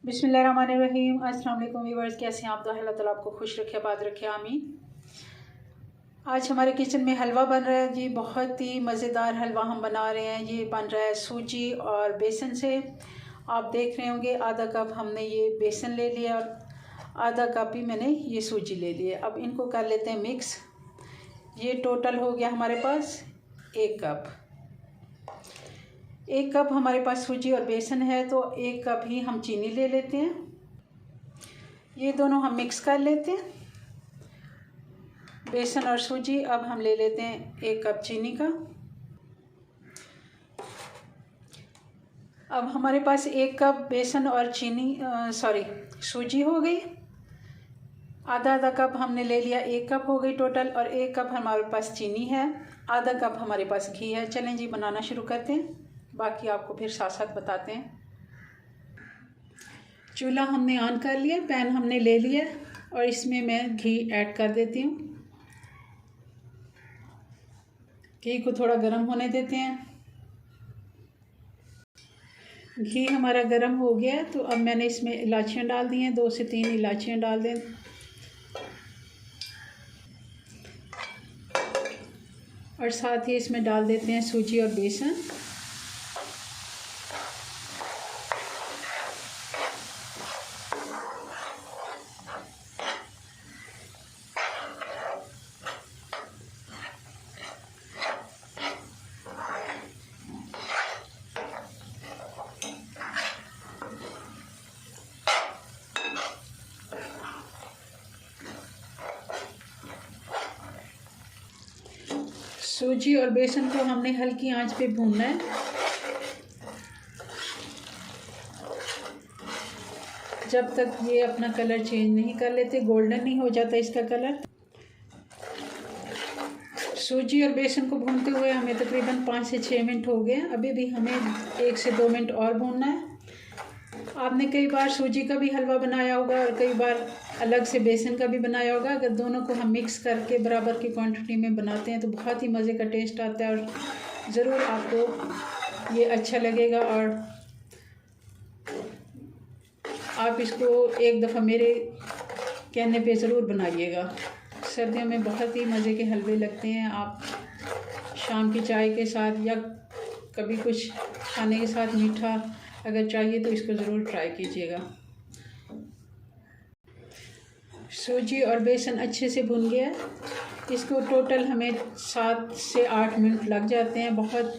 बिस्मिल्लाहिर्रहमानिर्रहीम। अस्सलाम वालेकुम व्यूअर्स, कैसे हैं आप? तो अल्लाह ताला आपको खुश रखे, आबाद रखे, आमीन। आज हमारे किचन में हलवा बन रहा है जी। बहुत ही मज़ेदार हलवा हम बना रहे हैं। ये बन रहा है सूजी और बेसन से। आप देख रहे होंगे आधा कप हमने ये बेसन ले लिया और आधा कप ही मैंने ये सूजी ले लिया। अब इनको कर लेते हैं मिक्स। ये टोटल हो गया हमारे पास 1 कप। 1 कप हमारे पास सूजी और बेसन है, तो 1 कप ही हम चीनी ले लेते हैं। ये दोनों हम मिक्स कर लेते हैं, बेसन और सूजी। अब हम ले लेते हैं 1 कप चीनी का। अब हमारे पास 1 कप बेसन और सूजी हो गई। आधा आधा कप हमने ले लिया, 1 कप हो गई टोटल। और 1 कप हमारे पास चीनी है, आधा कप हमारे पास घी है। चलें जी, बनाना शुरू करते हैं, बाकी आपको फिर साथ साथ बताते हैं। चूल्हा हमने ऑन कर लिया, पैन हमने ले लिया और इसमें मैं घी ऐड कर देती हूँ। घी को थोड़ा गर्म होने देते हैं। घी हमारा गर्म हो गया है, तो अब मैंने इसमें इलायचियाँ डाल दी हैं। 2 से 3 इलायचियाँ डाल दें। और साथ ही इसमें डाल देते हैं सूजी और बेसन। सूजी और बेसन को हमने हल्की आंच पे भूनना है। जब तक ये अपना कलर चेंज नहीं कर लेते, गोल्डन नहीं हो जाता इसका कलर। सूजी और बेसन को भूनते हुए हमें तकरीबन 5 से 6 मिनट हो गए। अभी भी हमें 1 से 2 मिनट और भूनना है। आपने कई बार सूजी का भी हलवा बनाया होगा और कई बार अलग से बेसन का भी बनाया होगा। अगर दोनों को हम मिक्स करके बराबर की क्वांटिटी में बनाते हैं तो बहुत ही मज़े का टेस्ट आता है और ज़रूर आपको ये अच्छा लगेगा। और आप इसको एक दफ़ा मेरे कहने पे ज़रूर बनाइएगा। सर्दियों में बहुत ही मज़े के हलवे लगते हैं। आप शाम की चाय के साथ या कभी कुछ खाने के साथ मीठा अगर चाहिए तो इसको ज़रूर ट्राई कीजिएगा। सूजी और बेसन अच्छे से भुन गया है। इसको टोटल हमें 7 से 8 मिनट लग जाते हैं। बहुत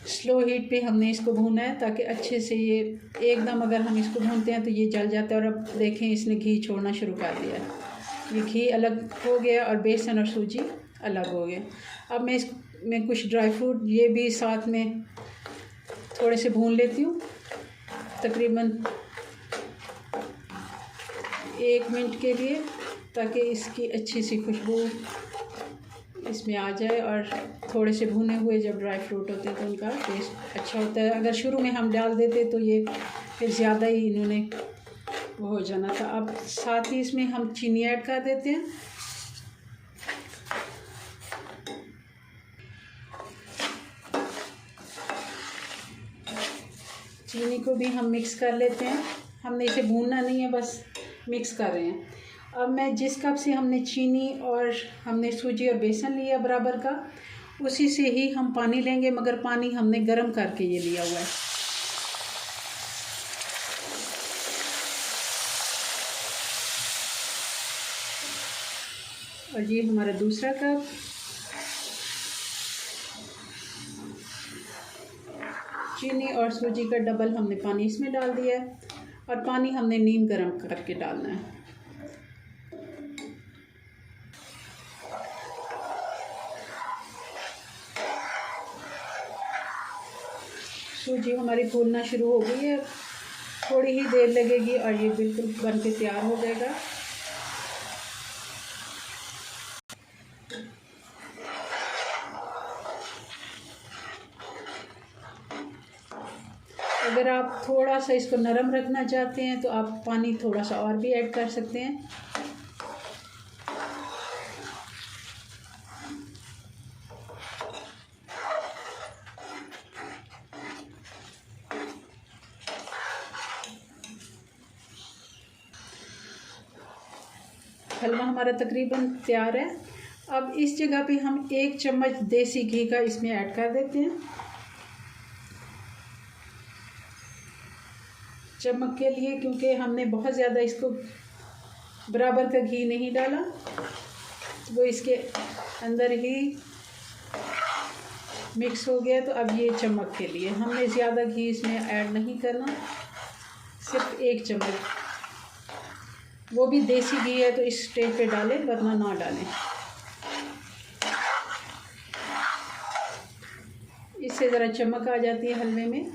स्लो हीट पे हमने इसको भूना है ताकि अच्छे से ये एकदम अगर हम इसको भूनते हैं तो ये जल जाता है। और अब देखें, इसने घी छोड़ना शुरू कर दिया है। ये घी अलग हो गया और बेसन और सूजी अलग हो गए। अब मैं इसमें कुछ ड्राई फ्रूट ये भी साथ में थोड़े से भून लेती हूँ, तकरीबन 1 मिनट के लिए, ताकि इसकी अच्छी सी खुशबू इसमें आ जाए। और थोड़े से भुने हुए जब ड्राई फ्रूट होते हैं तो उनका टेस्ट अच्छा होता है। अगर शुरू में हम डाल देते तो ये फिर ज़्यादा ही इन्होंने वो हो जाना था। अब साथ ही इसमें हम चीनी ऐड कर देते हैं। चीनी को भी हम मिक्स कर लेते हैं। हमने इसे भूनना नहीं है, बस मिक्स कर रहे हैं। अब मैं जिस कप से हमने चीनी और हमने सूजी और बेसन लिया बराबर का, उसी से ही हम पानी लेंगे, मगर पानी हमने गर्म करके ये लिया हुआ है। और ये हमारा दूसरा कप। चीनी और सूजी का डबल हमने पानी इसमें डाल दिया है और पानी हमने नीम गर्म करके डालना है। सूजी हमारी फूलना शुरू हो गई है। थोड़ी ही देर लगेगी और ये बिल्कुल बन के तैयार हो जाएगा। अगर आप थोड़ा सा इसको नरम रखना चाहते हैं तो आप पानी थोड़ा सा और भी ऐड कर सकते हैं। हलवा हमारा तकरीबन तैयार है। अब इस जगह पे हम 1 चम्मच देसी घी का इसमें ऐड कर देते हैं, चमक के लिए, क्योंकि हमने बहुत ज़्यादा इसको बराबर का घी नहीं डाला, वो इसके अंदर ही मिक्स हो गया। तो अब ये चमक के लिए हमने ज़्यादा घी इसमें ऐड नहीं करना, सिर्फ 1 चम्मच, वो भी देसी घी है तो इस स्टेज पे डालें, वरना ना डालें। इससे ज़रा चमक आ जाती है हलवे में।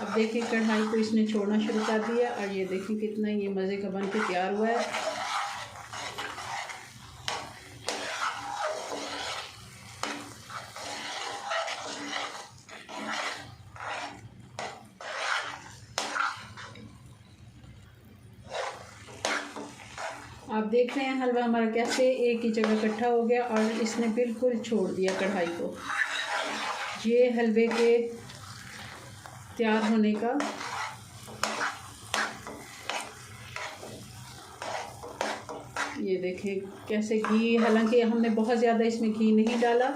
अब देखिए कढ़ाई को इसने छोड़ना शुरू कर दिया और ये देखिए कितना ये मज़े का बन के तैयार हुआ है। आप देख रहे हैं हलवा हमारा कैसे एक ही जगह इकट्ठा हो गया और इसने बिल्कुल छोड़ दिया कढ़ाई को। ये हलवे के तैयार होने का ये देखें कैसे घी, हालांकि हमने बहुत ज़्यादा इसमें घी नहीं डाला,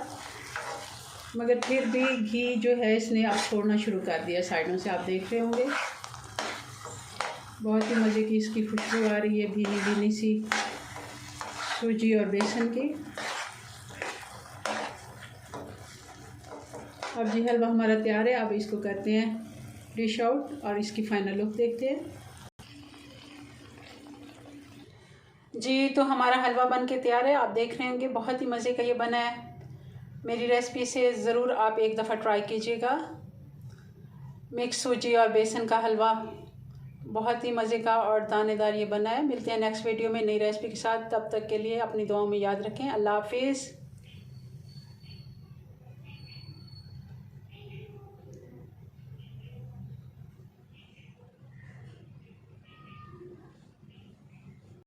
मगर फिर भी घी जो है इसने अब छोड़ना शुरू कर दिया साइडों से। आप देख रहे होंगे बहुत ही मज़े की इसकी खुशबू आ रही है, भीनी भीनी सी सूजी और बेसन की। अब जी हलवा हमारा तैयार है। अब इसको करते हैं डिश आउट और इसकी फ़ाइनल लुक देखते हैं। जी तो हमारा हलवा बन के तैयार है। आप देख रहे होंगे बहुत ही मज़े का ये बना है। मेरी रेसिपी से ज़रूर आप एक दफ़ा ट्राई कीजिएगा। मिक्स सूजी और बेसन का हलवा बहुत ही मज़े का और दानेदार ये बना है। मिलते हैं नेक्स्ट वीडियो में नई रेसिपी के साथ। तब तक के लिए अपनी दुआओं में याद रखें। अल्लाह हाफिज़।